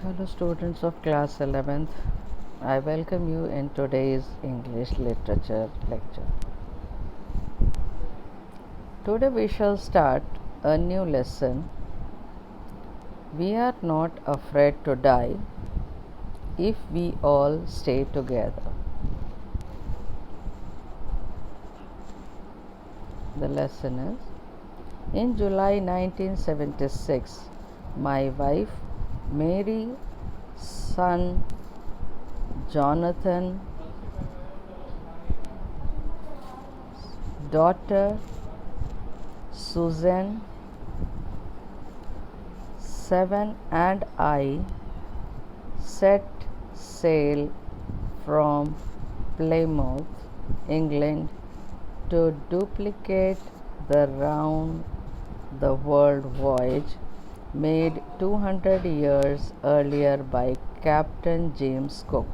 Hello, students of class 11th. I welcome you in today's English literature lecture. Today we shall start a new lesson. We are not afraid to die if we all stay together. The lesson is: in July 1976, my wife Mary, son Jonathan, daughter Susan, 7, and I set sail from Plymouth, England, to duplicate the round the world voyage made 200 years earlier by Captain James Cook.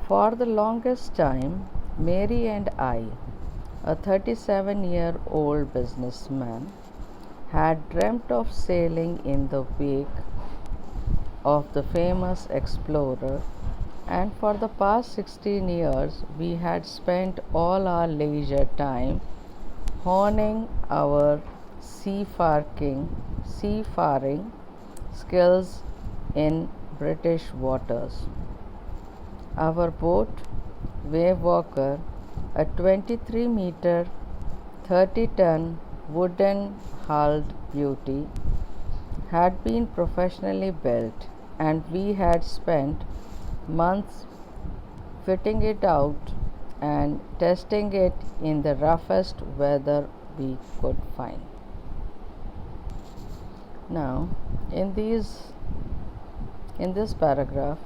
For the longest time, Mary and I, a 37-year-old businessman, had dreamt of sailing in the wake of the famous explorer, and for the past 16 years we had spent all our leisure time honing our seafaring skills in British waters. Our boat, Wavewalker, a 23-meter, 30-ton wooden hulled beauty, had been professionally built, and we had spent months fitting it out and testing it in the roughest weather we could find. Now, in this paragraph,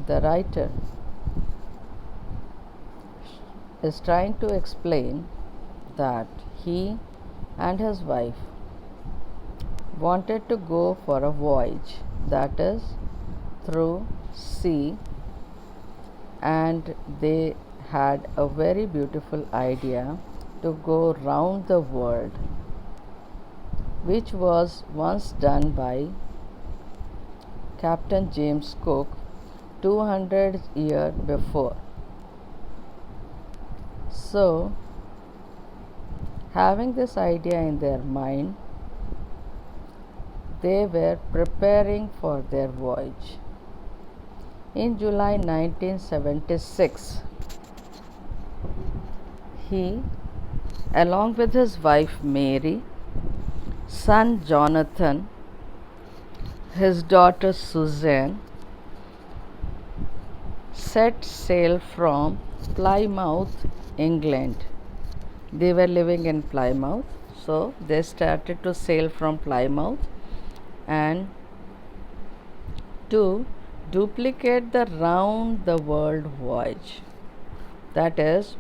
the writer is trying to explain that he and his wife wanted to go for a voyage, that is, through sea, and they had a very beautiful idea to go round the world, which was once done by Captain James Cook 200 years before. So, having this idea in their mind, they were preparing for their voyage. In July 1976, he, along with his wife Mary, son Jonathan, his daughter Susan, set sail from Plymouth, England. They were living in Plymouth, so they started to sail from Plymouth and to duplicate the round the world voyage. That is,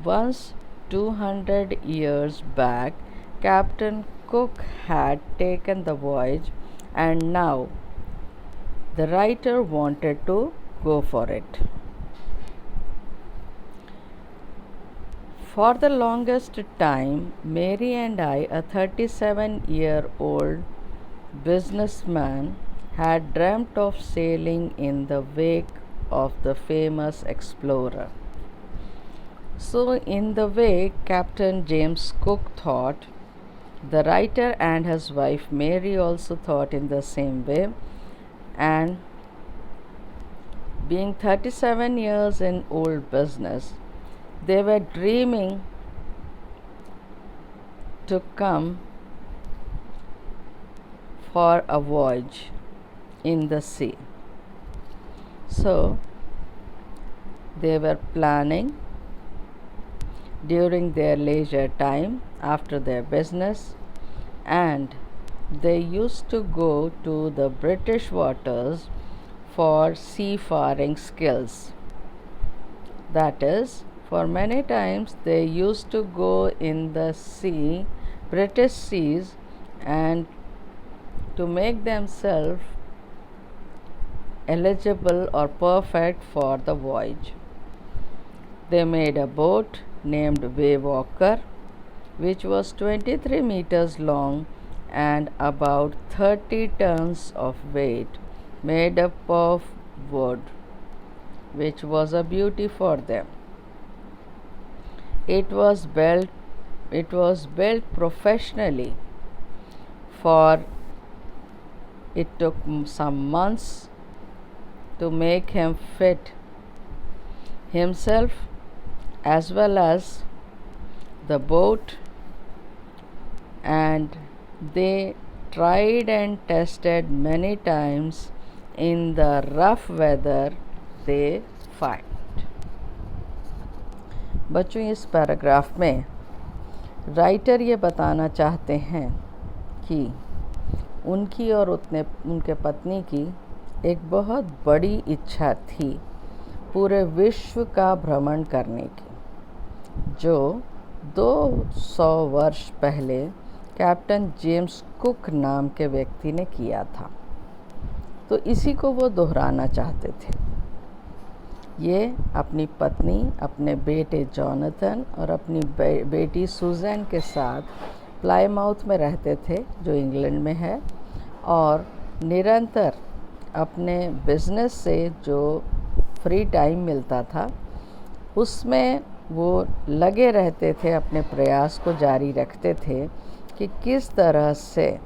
once 200 years back, Captain Cook had taken the voyage, and now the writer wanted to go for it. For the longest time, Mary and I, a 37-year-old businessman, had dreamt of sailing in the wake of the famous explorer. So, in the way Captain James Cook thought, the writer and his wife Mary also thought in the same way, and being 37 years in old business, they were dreaming to come for a voyage in the sea. So, they were planning during their leisure time after their business, and they used to go to the British waters for seafaring skills. That is, for many times they used to go in the sea, British seas, and to make themselves eligible or perfect for the voyage. They made a boat named Wavewalker, which was 23 meters long and about 30 tons of weight made up of wood, which was a beauty for them. It was built professionally, for it took some months to make him fit himself as well as the boat, and they tried and tested many times in the rough weather they find. बच्चों, इस paragraph में writer ये बताना चाहते हैं कि उनकी और उनके पत्नी की एक बहुत बड़ी इच्छा थी पूरे विश्व का भ्रमण करने की, जो 200 वर्ष पहले कैप्टन जेम्स कुक नाम के व्यक्ति ने किया था। तो इसी को वो दोहराना चाहते थे। ये अपनी पत्नी, अपने बेटे जॉनथन और अपनी बेटी सुजैन के साथ प्लाईमाउथ में रहते थे, जो इंग्लैंड में है, और निरंतर अपने बिजनेस से जो फ्री टाइम मिलता था उसमें वो लगे रहते थे, अपने प्रयास को जारी रखते थे कि किस तरह से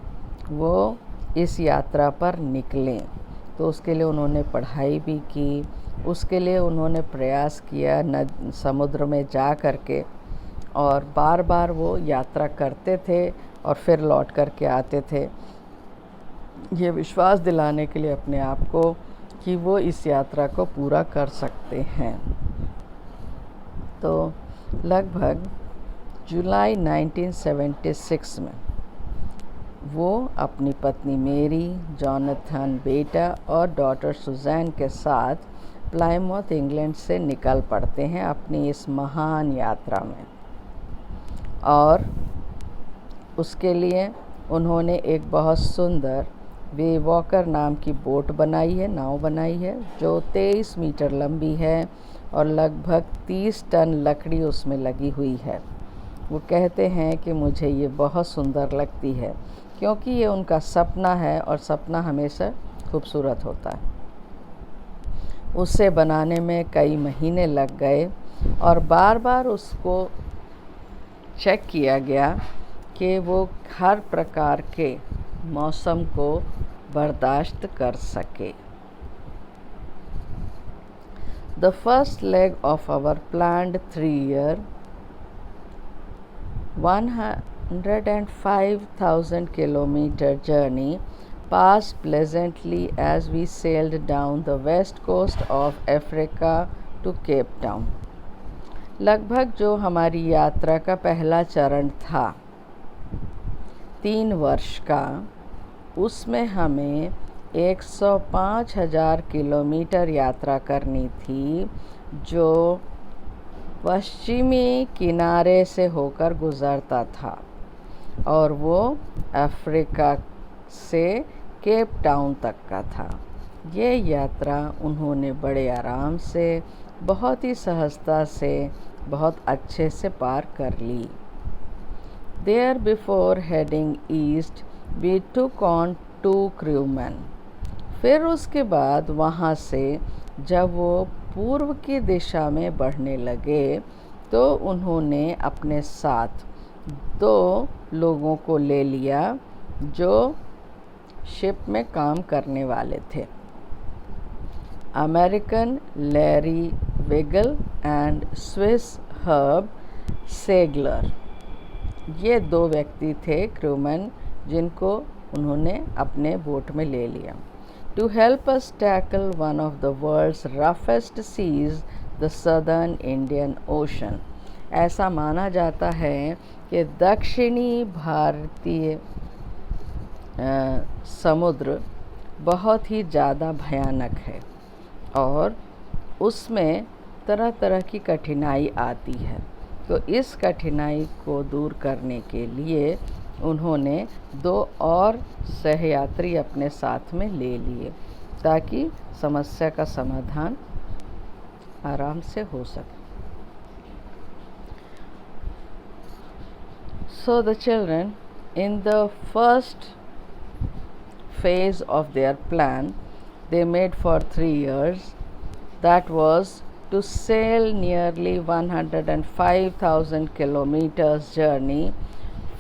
वो इस यात्रा पर निकलें। तो उसके लिए उन्होंने पढ़ाई भी की, उसके लिए उन्होंने प्रयास किया समुद्र में जा कर के, और बार बार वो यात्रा करते थे और फिर लौट कर के आते थे, ये विश्वास दिलाने के लिए अपने आप को कि वो इस यात्रा को पूरा कर सकते हैं। तो लगभग जुलाई 1976 में वो अपनी पत्नी मेरी, जॉनथन बेटा और डॉटर सुजैन के साथ प्लाईमाउथ इंग्लैंड से निकल पड़ते हैं अपनी इस महान यात्रा में। और उसके लिए उन्होंने एक बहुत सुंदर वे वॉकर नाम की बोट बनाई है, नाव बनाई है, जो 23 मीटर लंबी है और लगभग 30 टन लकड़ी उसमें लगी हुई है। वो कहते हैं कि मुझे ये बहुत सुंदर लगती है, क्योंकि ये उनका सपना है और सपना हमेशा खूबसूरत होता है। उसे बनाने में कई महीने लग गए और बार बार उसको चेक किया गया कि वो हर प्रकार के मौसम को बर्दाश्त कर सके। The first leg of our planned 3-year 105,000 kilometer journey passed pleasantly as we sailed down the west coast of Africa to Cape Town. लगभग जो हमारी यात्रा का पहला चरण था 3 वर्ष का, उसमें हमें 105,000 किलोमीटर यात्रा करनी थी, जो पश्चिमी किनारे से होकर गुज़रता था, और वो अफ्रीका से केप टाउन तक का था। ये यात्रा उन्होंने बड़े आराम से, बहुत ही सहजता से, बहुत अच्छे से पार कर ली। There before heading east, we took on 2 crewmen. फिर उसके बाद वहाँ से जब वो पूर्व की दिशा में बढ़ने लगे तो उन्होंने अपने साथ 2 लोगों को ले लिया जो शिप में काम करने वाले थे, American Larry Wegel and Swiss Herb Segler. ये 2 व्यक्ति थे क्रूमैन जिनको उन्होंने अपने बोट में ले लिया। To help us tackle one of the world's roughest seas, the Southern Indian Ocean. ऐसा माना जाता है कि दक्षिणी भारतीय समुद्र बहुत ही ज़्यादा भयानक है और उसमें तरह तरह की कठिनाई आती है। तो इस कठिनाई को दूर करने के लिए उन्होंने 2 और सहयात्री अपने साथ में ले लिए ताकि समस्या का समाधान आराम से हो सके। So the children, In the first phase of their plan they made for 3 years, that was to sail nearly 105,000 kilometers journey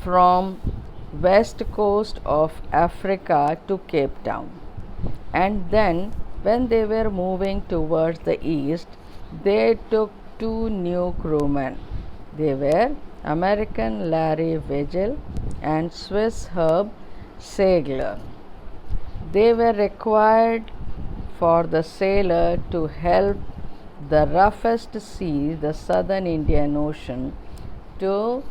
from west coast of Africa to Cape Town. And then when they were moving towards the east, they took 2 new crewmen. They were American Larry Vigil and Swiss Herb Segler. They were required for the sailor to help the roughest sea, the southern Indian Ocean, to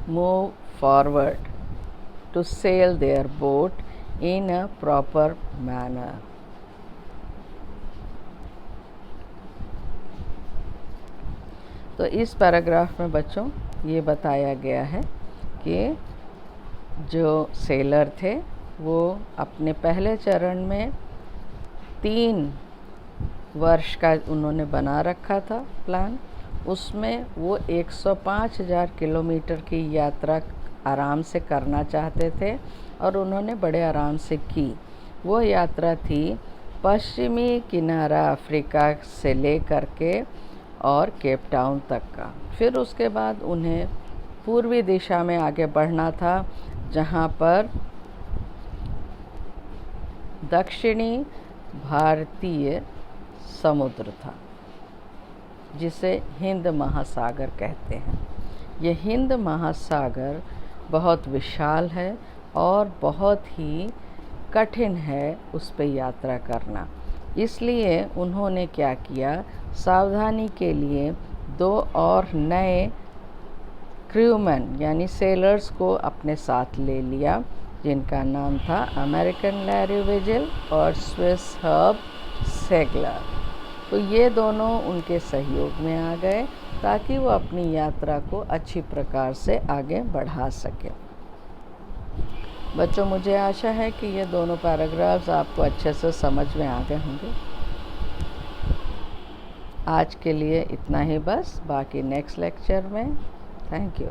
move forward, to sail their boat in a proper manner. तो इस paragraph में बच्चों ये बताया गया है कि जो सेलर थे वो अपने पहले चरण में 3 वर्ष का उन्होंने बना रखा था प्लान। उसमें वो 105,000 किलोमीटर की यात्रा आराम से करना चाहते थे और उन्होंने बड़े आराम से की। वो यात्रा थी पश्चिमी किनारा अफ्रीका से लेकर के और केप टाउन तक का। फिर उसके बाद उन्हें पूर्वी दिशा में आगे बढ़ना था, जहाँ पर दक्षिणी भारतीय समुद्र था, जिसे हिंद महासागर कहते हैं। ये हिंद महासागर बहुत विशाल है और बहुत ही कठिन है उस पर यात्रा करना। इसलिए उन्होंने क्या किया, सावधानी के लिए 2 और नए क्रूमैन यानी सेलर्स को अपने साथ ले लिया, जिनका नाम था अमेरिकन लैरी विजिल और स्विस हर्ब सेगलर। तो ये दोनों उनके सहयोग में आ गए ताकि वो अपनी यात्रा को अच्छी प्रकार से आगे बढ़ा सके। बच्चों, मुझे आशा है कि ये दोनों पैराग्राफ्स आपको अच्छे से समझ में आ गए होंगे। आज के लिए इतना ही बस, बाकी नेक्स्ट लेक्चर में। Thank you.